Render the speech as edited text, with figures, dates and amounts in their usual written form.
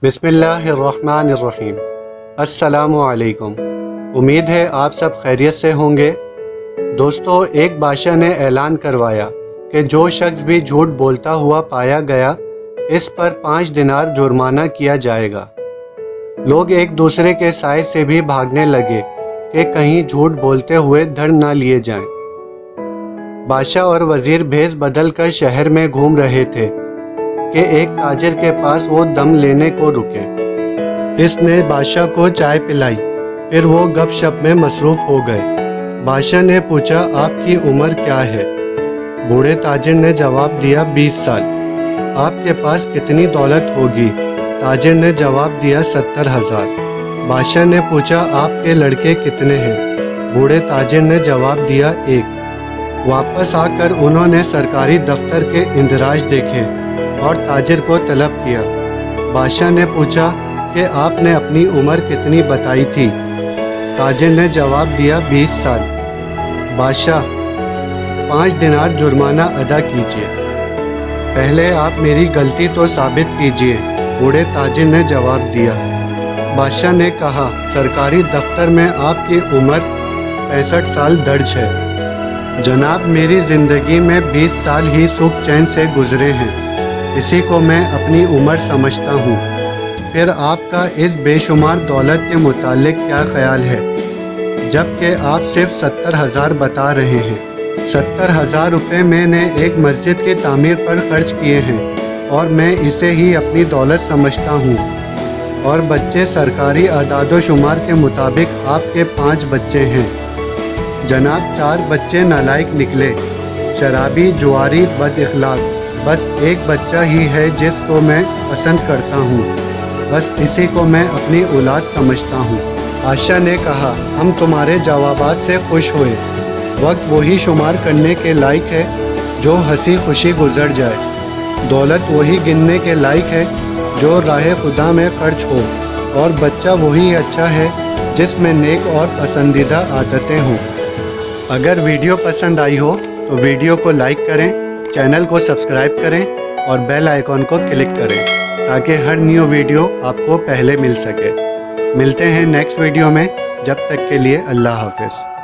بسم اللہ الرحمن الرحیم۔ السلام علیکم۔ امید ہے آپ سب خیریت سے ہوں گے۔ دوستو، ایک بادشاہ نے اعلان کروایا کہ جو شخص بھی جھوٹ بولتا ہوا پایا گیا اس پر 5 دینار جرمانہ کیا جائے گا۔ لوگ ایک دوسرے کے سائے سے بھی بھاگنے لگے کہ کہیں جھوٹ بولتے ہوئے دھر نہ لیے جائیں۔ بادشاہ اور وزیر بھیس بدل کر شہر میں گھوم رہے تھے کہ ایک تاجر کے پاس وہ دم لینے کو رکے۔ اس نے بادشاہ کو چائے پلائی، پھر وہ گپ شپ میں مصروف ہو گئے۔ بادشاہ نے پوچھا، آپ کی عمر کیا ہے؟ بوڑھے تاجر نے جواب دیا، 20 سال۔ آپ کے پاس کتنی دولت ہوگی؟ تاجر نے جواب دیا، 70,000۔ بادشاہ نے پوچھا، آپ کے لڑکے کتنے ہیں؟ بوڑھے تاجر نے جواب دیا، 1۔ واپس آ کر انہوں نے سرکاری دفتر کے اندراج دیکھے اور تاجر کو طلب کیا۔ بادشاہ نے پوچھا کہ آپ نے اپنی عمر کتنی بتائی تھی؟ تاجر نے جواب دیا، 20 سال۔ بادشاہ، 5 دینار جرمانہ ادا کیجیے۔ پہلے آپ میری غلطی تو ثابت کیجیے، بوڑھے تاجر نے جواب دیا۔ بادشاہ نے کہا، سرکاری دفتر میں آپ کی عمر 65 سال درج ہے۔ جناب، میری زندگی میں 20 سال ہی سکھ چین سے گزرے ہیں، اسی کو میں اپنی عمر سمجھتا ہوں۔ پھر آپ کا اس بے شمار دولت کے متعلق کیا خیال ہے، جبکہ آپ صرف 70,000 بتا رہے ہیں؟ 70,000 روپے میں نے ایک مسجد کی تعمیر پر خرچ کیے ہیں اور میں اسے ہی اپنی دولت سمجھتا ہوں۔ اور بچے، سرکاری اعداد و شمار کے مطابق آپ کے 5 بچے ہیں۔ جناب، 4 بچے نالائق نکلے، شرابی، جواری، بد اخلاق۔ بس ایک بچہ ہی ہے جس کو میں پسند کرتا ہوں، بس اسی کو میں اپنی اولاد سمجھتا ہوں۔ بادشاہ نے کہا، ہم تمہارے جوابات سے خوش ہوئے۔ وقت وہی شمار کرنے کے لائق ہے جو ہنسی خوشی گزر جائے۔ دولت وہی گننے کے لائق ہے جو راہ خدا میں خرچ ہو، اور بچہ وہی اچھا ہے جس میں نیک اور پسندیدہ عادتیں ہوں۔ اگر ویڈیو پسند آئی ہو تو ویڈیو کو لائک کریں، چینل کو سبسکرائب کریں اور بیل آئیکن کو کلک کریں تاکہ ہر نیو ویڈیو آپ کو پہلے مل سکے۔ ملتے ہیں نیکسٹ ویڈیو میں، جب تک کے لیے اللہ حافظ۔